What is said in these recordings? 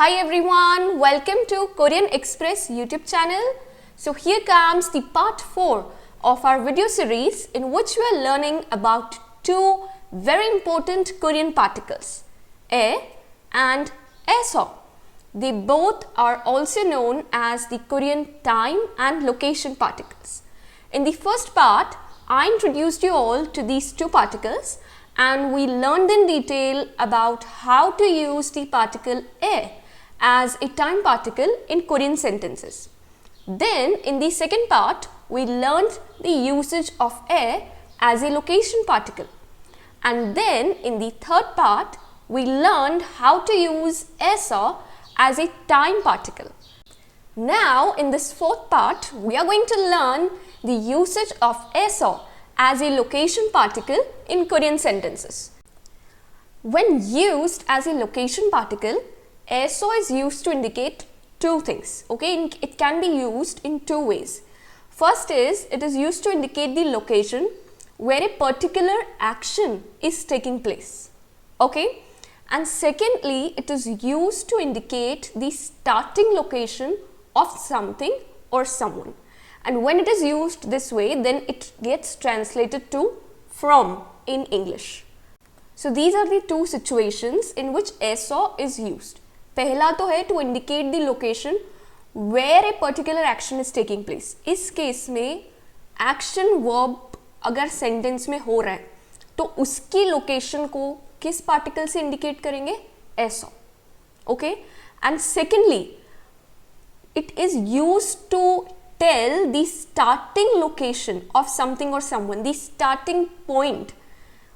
Hi everyone, welcome to Korean Express YouTube channel. So here comes the part 4 of our video series in which we are learning about two very important Korean particles, e and eso. They both are also known as the Korean time and location particles. In the first part, I introduced you all to these two particles and we learned in detail about how to use the particle e as a time particle in Korean sentences. Then in the second part, we learned the usage of e as a location particle. And then in the third part, we learned how to use eso as a time particle. Now in this fourth part, we are going to learn the usage of eso as a location particle in Korean sentences. When used as a location particle, eso is used to indicate two things. Okay, it can be used in two ways. First is, it is used to indicate the location where a particular action is taking place. Okay, and secondly, it is used to indicate the starting location of something or someone. And when it is used this way, then it gets translated to from in English. So these are the two situations in which eso is used. पहला तो है to indicate the location where a particular action is taking place. इस case में action verb अगर sentence में हो रहा है तो उसकी location को किस particle से indicate करेंगे? eso. Okay? And secondly, it is used to tell the starting location of something or someone, the starting point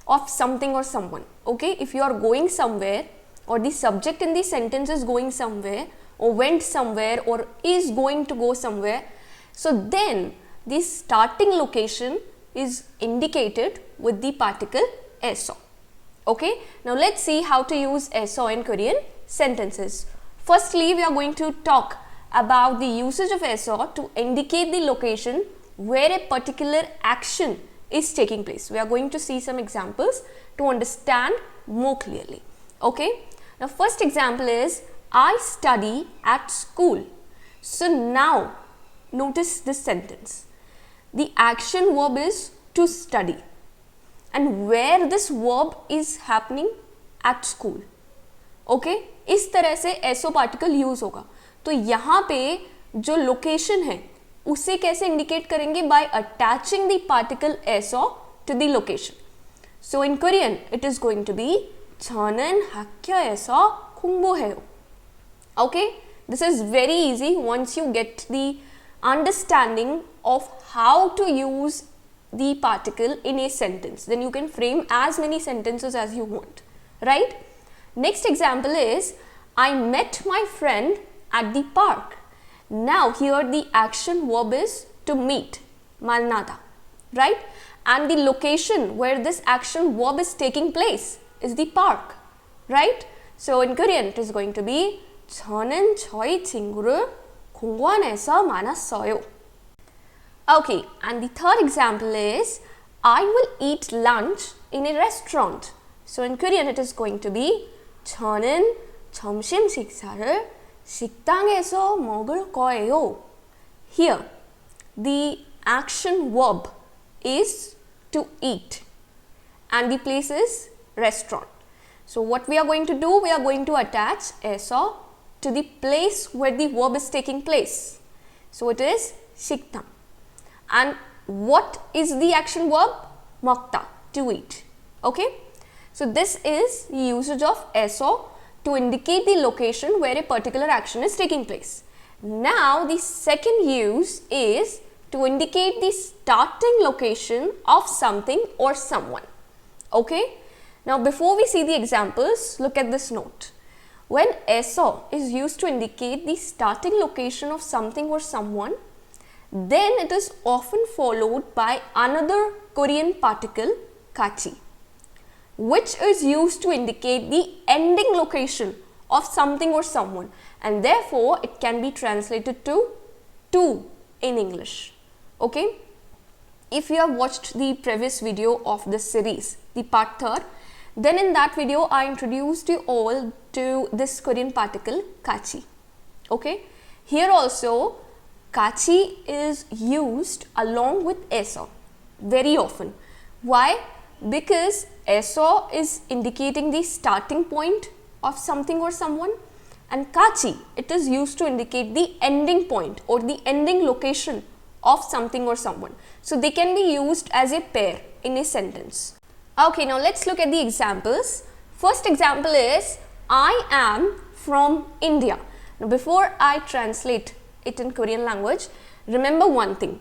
of something or someone. Okay? If you are going somewhere, or the subject in the sentence is going somewhere or went somewhere or is going to go somewhere, so then the starting location is indicated with the particle eso. Okay, now let's see how to use eso in Korean sentences. Firstly, we are going to talk about the usage of eso to indicate the location where a particular action is taking place. We are going to see some examples to understand more clearly. Okay, now first example is I study at school. So now notice this sentence. The action verb is to study and where this verb is happening at school. Okay, इस तरह से eso particle use होगा. तो यहाँ पे जो location है उसे कैसे indicate करेंगे? By attaching the particle eso to the location. So in Korean it is going to be 저는 학교에서 공부해요. Okay, this is very easy once you get the understanding of how to use the particle in a sentence. Then you can frame as many sentences as you want, right? Next example is I met my friend at the park. Now here the action verb is to meet, 만나다, right? And the location where this action verb is taking place is the park, right? So in Korean it is going to be 저는 저희 친구를 공원에서 만났어요. Okay, and the third example is I will eat lunch in a restaurant. So in Korean it is going to be 저는 점심 식사를 식당에서 먹을 거예요. Here the action verb is to eat and the place is restaurant. So what we are going to do, we are going to attach eso to the place where the verb is taking place. So it is 식당. And what is the action verb? 먹다, to eat. Okay, so this is the usage of eso to indicate the location where a particular action is taking place. Now the second use is to indicate the starting location of something or someone. Okay, now before we see the examples, look at this note. When eso is used to indicate the starting location of something or someone, then it is often followed by another Korean particle, kachi, which is used to indicate the ending location of something or someone, and therefore it can be translated to in English. Okay, if you have watched the previous video of this series, the part 3, Then in that video, I introduced you all to this Korean particle kachi. Okay, here also kachi is used along with eso very often. Why? Because eso is indicating the starting point of something or someone, and kachi, it is used to indicate the ending point or the ending location of something or someone. So they can be used as a pair in a sentence. Okay, now let's look at the examples. First example is I am from India. Now before I translate it in Korean language, remember one thing,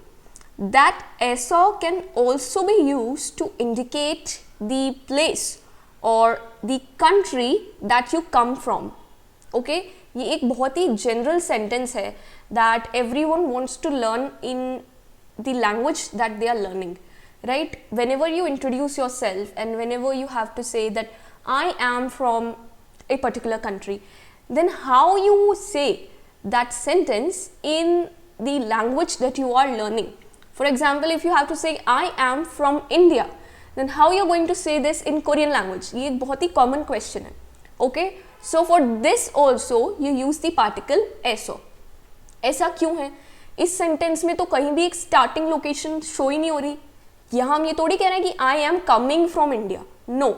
that eso can also be used to indicate the place or the country that you come from. Okay, ये एक बहुत ही general sentence है that everyone wants to learn in the language that they are learning, right? Whenever you introduce yourself and whenever you have to say that I am from a particular country, then how you say that sentence in the language that you are learning. For example, if you have to say I am from India, then how you are going to say this in Korean language? ये एक बहुत ही common question है. Okay, so for this also you use the particle eso. ऐसा क्यों है? इस sentence में तो कहीं भी एक स्टार्टिंग लोकेशन शो ही नहीं हो रही. यहाँ हम ये थोड़ी कह रहे हैं कि I am coming from India, no.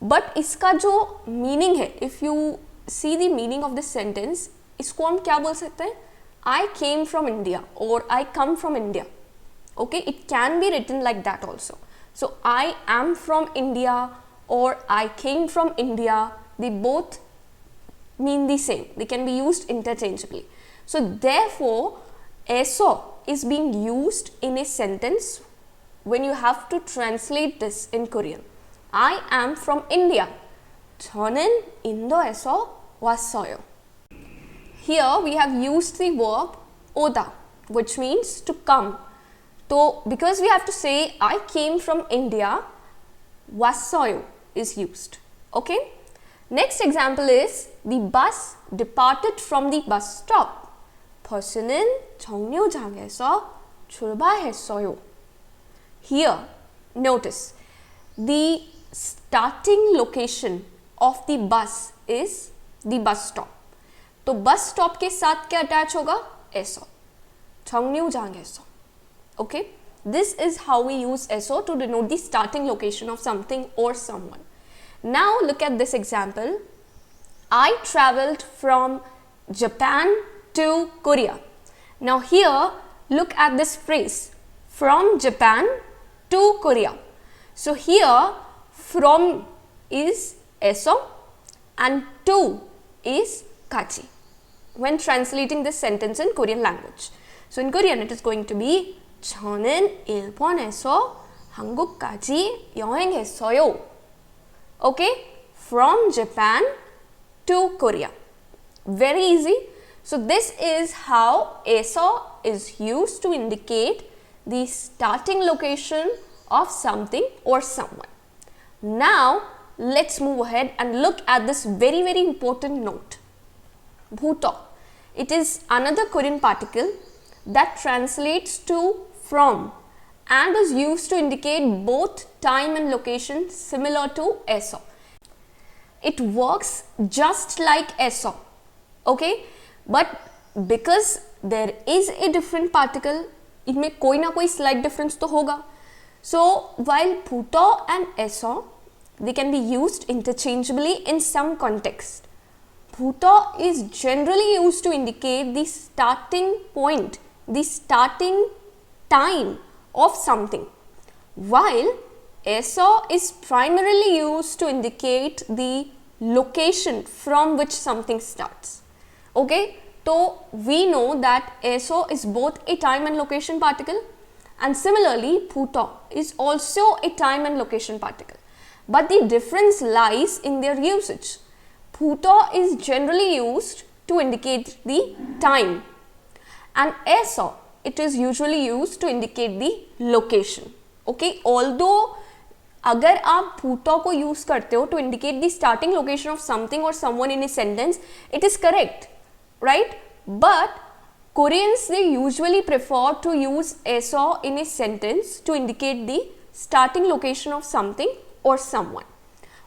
But इसका जो मीनिंग है, if you see the meaning of this sentence, इसको हम क्या बोल सकते हैं? आई केम फ्रॉम इंडिया और I come from India. Okay, it can be written like that also. So I am from India और I came from India, they both mean the same. They can be used interchangeably. So therefore, eso is being used in a sentence when you have to translate this in Korean. I am from India. 저는 인도에서 왔어요. Here we have used the verb 오다, which means to come. So because we have to say I came from India, 왔어요 is used. Okay. Next example is the bus departed from the bus stop. 버스는 정류장에서 출발했어요. Here, notice the starting location of the bus is the bus stop. तो bus stop के साथ क्या attach होगा? eso. 정류장에서. Okay? This is how we use eso to denote the starting location of something or someone. Now look at this example. I traveled from Japan to Korea. Now here look at this phrase, from Japan to Korea. So here from is eso and to is kachi when translating this sentence in Korean language. So in Korean it is going to be 저는 일본에서 한국까지 여행했어요. Okay, from Japan to Korea. Very easy. So this is how eso is used to indicate the starting location of something or someone. Now let's move ahead and look at this very important note. Bhuto. It is another Korean particle that translates to from and is used to indicate both time and location, similar to eso. It works just like eso, okay? But because there is a different particle, इनमें कोई ना कोई slight difference तो होगा. So while bhuto and eso, they can be used interchangeably in some context. Bhuto is generally used to indicate the starting point, the starting time of something, while eso is primarily used to indicate the location from which something starts. Okay, so we know that eso is both a time and location particle, and similarly bhuto is also a time and location particle, but the difference lies in their usage. Bhuto is generally used to indicate the time, and eso, it is usually used to indicate the location. Okay, although अगर आप bhuto को use करते हो to indicate the starting location of something or someone in a sentence, it is correct, right? But Koreans, they usually prefer to use eso in a sentence to indicate the starting location of something or someone.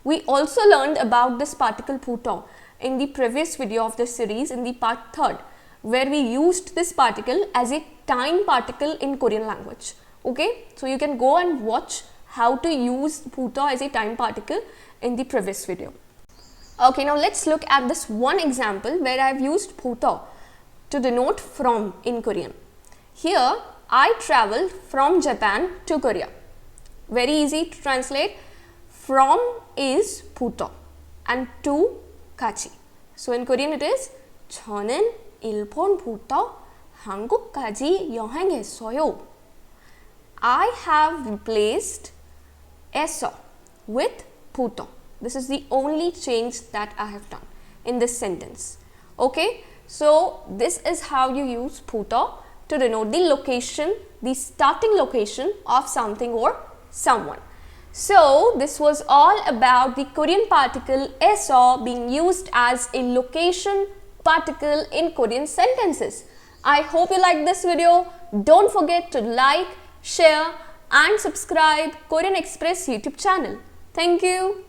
We also learned about this particle puto in the previous video of this series in the part 3rd, where we used this particle as a time particle in Korean language. Okay, so you can go and watch how to use puto as a time particle in the previous video. Okay, now let's look at this one example where I have used puto to denote from in Korean. Here, I traveled from Japan to Korea. Very easy to translate. From is puto and to kachi. So in Korean it is 저는 일본부터 한국까지 여행했어요. I have replaced eso with puto. This is the only change that I have done in this sentence. Okay, so this is how you use puto to denote the location, the starting location of something or someone. So this was all about the Korean particle eso being used as a location particle in Korean sentences. I hope you liked this video. Don't forget to like, share and subscribe Korean Express YouTube channel. Thank you.